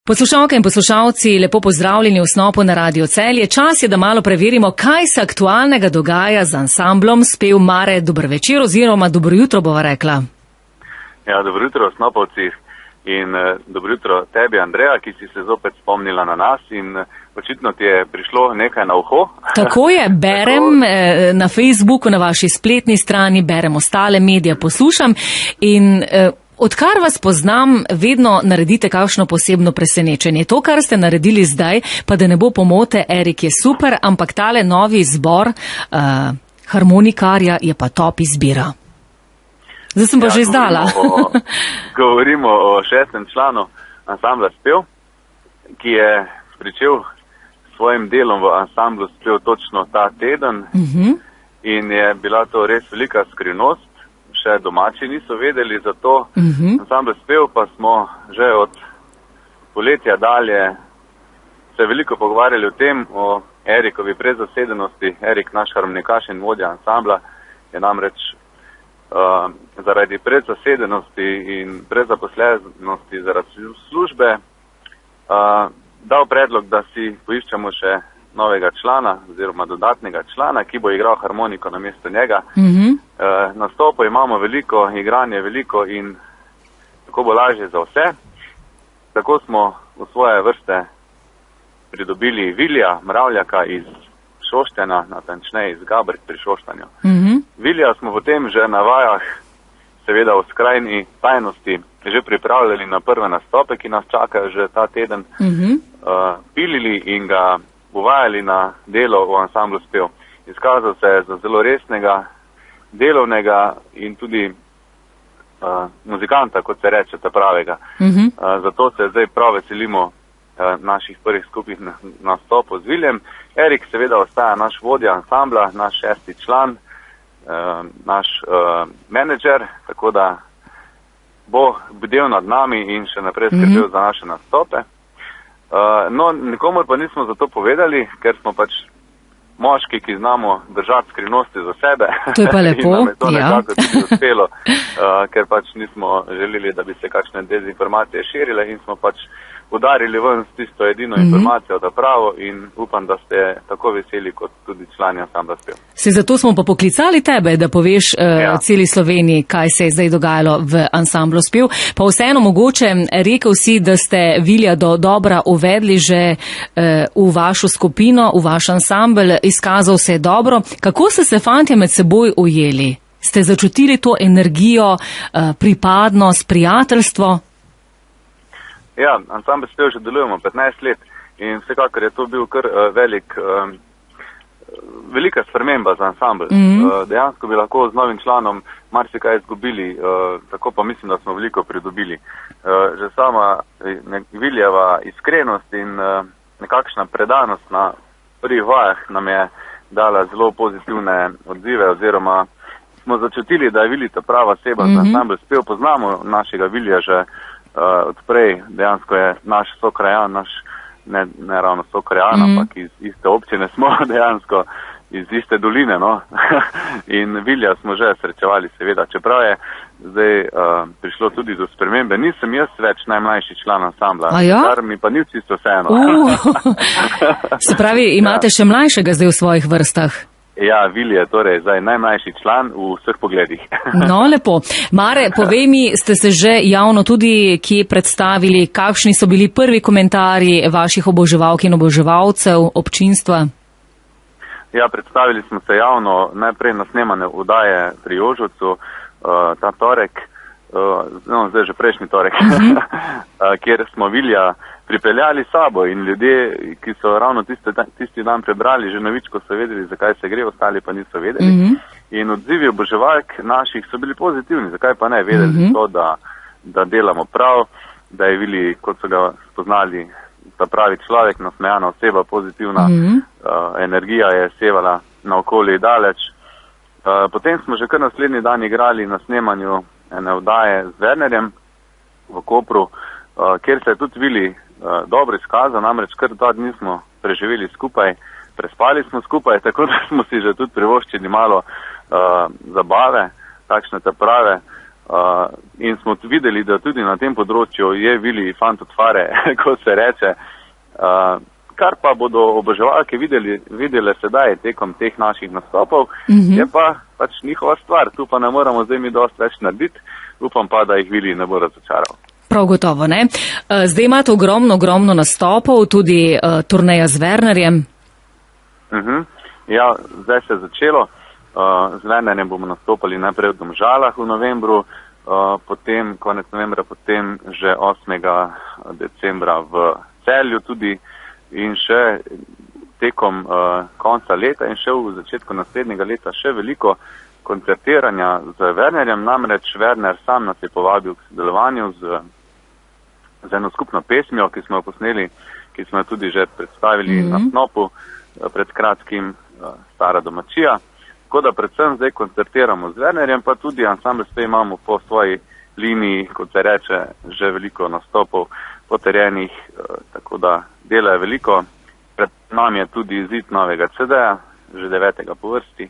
Poslušalke in poslušalci, lepo pozdravljeni v Snopu na Radio Celje. Čas je, da malo preverimo, kaj se aktualnega dogaja z ansamblom Spev. Mare, dobro večer oziroma dobro jutro bova rekla. Ja, dobro jutro Snopovci in dobro jutro tebi, Andreja, ki si se zopet spomnila na nas in očitno ti je prišlo nekaj na uho. Tako je, berem na Facebooku, na vaši spletni strani, berem ostale medije, poslušam in odkar vas poznam, vedno naredite kakšno posebno presenečenje. To, kar ste naredili zdaj, pa da ne bo pomote, Erik je super, ampak tale novi zbor harmonikarja je pa top izbira. Zdaj sem pa že izdala. Govorimo o 6. članu ansambla Spev, ki je pričel s svojim delom v ansamblu Spev točno ta teden in je bila to res velika skrivnost. Še domači niso vedeli za to. Ansambl Spev pa smo že od poletja dalje se veliko pogovarjali o tem, o Erikovi prezasedenosti. Erik, naš harmonikaš in vodja ansambla, je namreč zaradi prezasedenosti in prezaposlenosti zaradi službe dal predlog, da si poiščemo še novega člana oziroma dodatnega člana, ki bo igral harmoniko namesto njega. Nastopov imamo veliko, igranje veliko in tako bo lažje za vse. Tako smo v svoje vrste pridobili Vilija Mravljaka iz Šoštena, natančneje iz Gabrc pri Šoštanju. Vilija smo potem že na vajah, seveda v skrajni tajnosti, že pripravljali na prve nastope, ki nas čakajo že ta teden, pilili in ga uvajali na delo v ansamblu Spev. Izkazal se je za zelo resnega, delovnega in tudi muzikanta, kot se reče, ta pravega. Zato se zdaj prav veselimo naših prvih skupnih nastopov z Viljem. Erik seveda ostaja naš vodja ansambla, naš 6. član, naš menedžer, tako da bo bdel nad nami in še naprej skrbel za naše nastope. No, nikomor pa nismo za to povedali, ker smo pač moški, ki znamo držati skrivnosti za sebe. To je pa lepo, in nam je to nekako tudi uspelo, ker pač nismo želeli, da bi se kakšne dezinformacije širile in smo pač udarili ven s tisto edino informacijo, da pravo, in upam, da ste tako veseli kot tudi člani ansambla Spev. Se zato smo pa poklicali tebe, da poveš celi Sloveniji, kaj se je zdaj dogajalo v ansamblu Spev. Pa vseeno mogoče rekel si, da ste Vilja do dobra uvedli že v vašo skupino, v vaš ansambl, izkazal se je dobro. Kako ste se fantje med seboj ujeli? Ste začutili to energijo, pripadnost, prijateljstvo? Ja, ansambl Spev že delujemo 15 let in vsekakor je to bil kar velika sprememba za ansambl. Dejansko bi lahko z novim članom marsikaj izgubili, tako pa mislim, da smo veliko pridobili. Že sama Viljeva iskrenost in nekakšna predanost na prvih vajah nam je dala zelo pozitivne odzive, oziroma smo začutili, da je Vilij ta prava oseba za ansambl Spev. Poznamo našega Vilija že odprej, dejansko je naš sokrajan, ne ravno sokrajan, ampak iz iste občine smo dejansko, iz iste doline, no. In Vilja smo že srečevali, seveda, čeprav je zdaj prišlo tudi do spremembe. Nisem jaz več najmlajši član ansambla, kar mi pa ni čisto vseeno. Se pravi, imate še mlajšega zdaj v svojih vrstah? Ja, Vilij je torej zdaj najmlajši član v vseh pogledih. No, lepo. Mare, povej mi, ste se že javno tudi kje predstavili, kakšni so bili prvi komentarji vaših oboževalk in oboževalcev, občinstva? Ja, predstavili smo se javno najprej na snemane vdaje pri Jožovcu, ta torek, no, zdaj že prejšnji torek, kjer smo Vilja pripeljali sabo in ljudje, ki so ravno tisti dan prebrali že novičko, so vedeli, zakaj se gre, ostali pa niso vedeli. In odzivi oboževalk naših so bili pozitivni, zakaj pa ne, vedeli so, da delamo prav, da je Vilij, kot so ga spoznali, ta pravi človek, nasmejana oseba, pozitivna energija je sevala na okolje daleč. Potem smo že kar naslednji dan igrali na snemanju ene vdaje z Wernerjem v Kopru, kjer se je tudi Vilij dobro izkazal, namreč kar 2 dni smo preživeli skupaj, prespali smo skupaj, tako da smo si že tudi privoščili malo zabave, takšne te prave. In smo videli, da tudi na tem področju je Vili fant od fare, ko se reče, kar pa bodo oboževalke videli sedaj tekom teh naših nastopov, je pa pač njihova stvar. Tu pa ne moramo zdaj mi dosti več narediti, upam pa, da jih Vili ne bo razočaral. Prav gotovo, ne? Zdaj imate ogromno nastopov, tudi turneja z Wernerjem. Ja, zdaj se je začelo. Z Wernerjem bomo nastopali najprej v Domžalah v novembru, potem konec novembra, potem že 8. decembra v Celju tudi in še tekom konca leta in še v začetku naslednjega leta še veliko koncertiranja z Wernerjem. Namreč Werner sam nas je povabil k sodelovanju z eno skupno pesmijo, ki smo jo posneli, ki smo jo tudi že predstavili na Snopu pred kratkim, Stara domačija. Tako da predvsem zdaj koncertiramo z Wernerjem, pa tudi ansambl Spev imamo po svoji liniji, kot se reče, že veliko nastopov potrjenih, tako da dela je veliko. Pred nami je tudi izid novega CD-ja, že 9. po vrsti.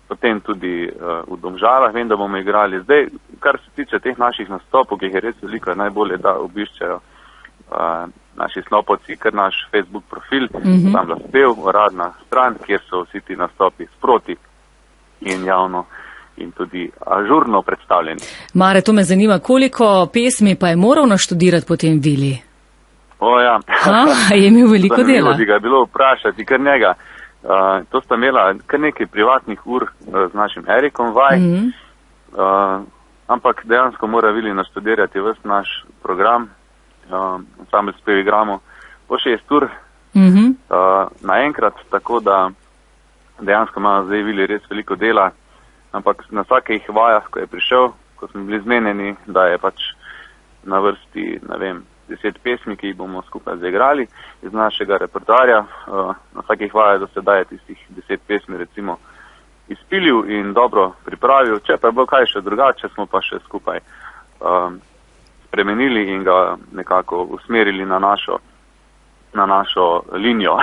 Potem tudi v Domžalah vem, da bomo igrali. Zdaj, kar se tiče teh naših nastopov, ki jih je res veliko, je najbolje, da obiščejo naši snopovci, kar naš Facebook profil, Ansambla Spev, uradna stran, kjer so vsi ti nastopi sproti in javno in tudi ažurno predstavljeni. Mare, to me zanima, koliko pesmi pa je moral naštudirati potem Vili? O ja. Je imel veliko dela. Zanimivo bi ga bilo vprašati, kar njega. To sta imela kar nekaj privatnih ur z našim Erikom vaj, ampak dejansko mora Vili naštudirati ves naš program. Ansambl Spev igramo po 6 ur naenkrat, tako da dejansko ima zdaj Vili res veliko dela, ampak na vsakih vajah, ko je prišel, ko smo bili zmenjeni, da je pač na vrsti, ne vem, 10 pesmi, ki jih bomo skupaj zaigrali iz našega repertoarja. Na vsakih vajah do sedaj je tistih 10 pesmi recimo izpilil in dobro pripravil. Če pa je bilo kaj še drugače, smo pa še skupaj spremenili in ga nekako usmerili na našo linijo.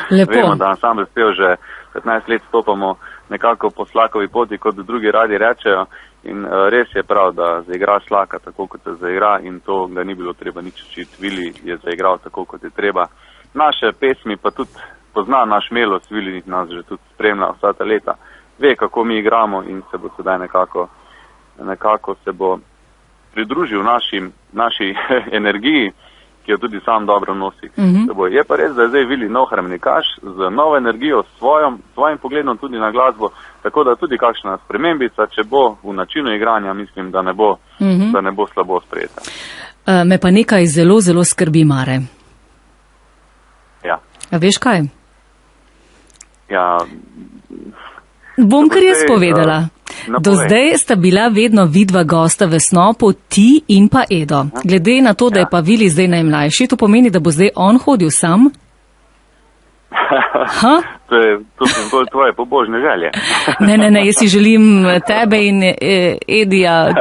Vemo, da ansambl Spev že 15 let stopamo nekako po slakovi poti, kot drugi radi rečejo, in res je prav, da zaigra slaka tako, kot se zaigra, in to ga ni bilo treba nič učiti. Vili je zaigral tako, kot je treba. Naše pesmi pa tudi pozna naš Melos, Vili nas že tudi spremlja vsa ta leta. Ve, kako mi igramo in se bo sedaj nekako se bo pridružil naši energiji, ki jo tudi sam dobro nosi. Je pa res, da je zdaj Vili nov harmonikaš z novo energijo, svojim pogledom tudi na glasbo, tako da tudi kakšna spremembica, če bo v načinu igranja, mislim, da ne bo slabo sprejeta. Me pa nekaj zelo, zelo skrbi, Mare. Ja. A veš kaj? Ja. Bom kar jaz povedala. Do zdaj sta bila vedno vidva gosta v Snopu, ti in pa Edo. Glede na to, da je pa Vili zdaj najmlajši, to pomeni, da bo zdaj on hodil sam? To so bolj tvoje pobožne želje. Ne, jaz si želim tebe in Edija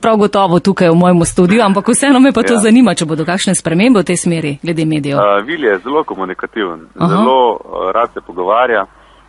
prav gotovo tukaj v mojem studiu, ampak vseeno me pa to zanima, če bodo kakšne spremembe v tej smeri, glede medijev. Vili je zelo komunikativen, zelo rad se pogovarja.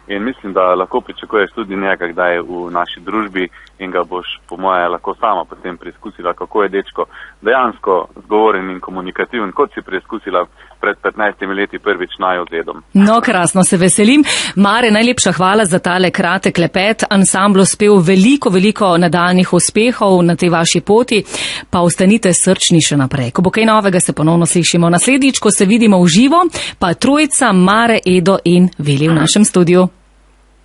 In mislim, da lahko pričakuješ tudi nekaj, kdaj je v naši družbi in ga boš, po moje, lahko sama potem preizkusila, kako je dečko dejansko zgovoren in komunikativen, kot si preizkusila pred 15 leti prvič naju z Edom. No, krasno, se veselim. Mare, najlepša hvala za tale kratek klepet. Ansamblu Spev veliko nadaljnih uspehov na tej vaši poti, pa ostanite srčni še naprej. Ko bo kaj novega, se ponovno slišimo. Naslednjič, ko se vidimo v živo, pa trojica Mare, Edo in Vili v našem studiu.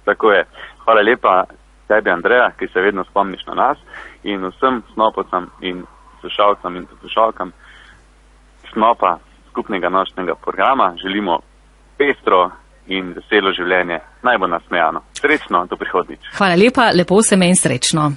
Tako je. Hvala lepa tebi, Andreja, ki se vedno spomniš na nas, in vsem snopovcem in poslušalcem in poslušalkam Snopa, skupnega nočnega programa, želimo pestro in veselo življenje. Naj bo nasmejano. Srečno do prihodnjič. Hvala lepa, lepo se me in srečno.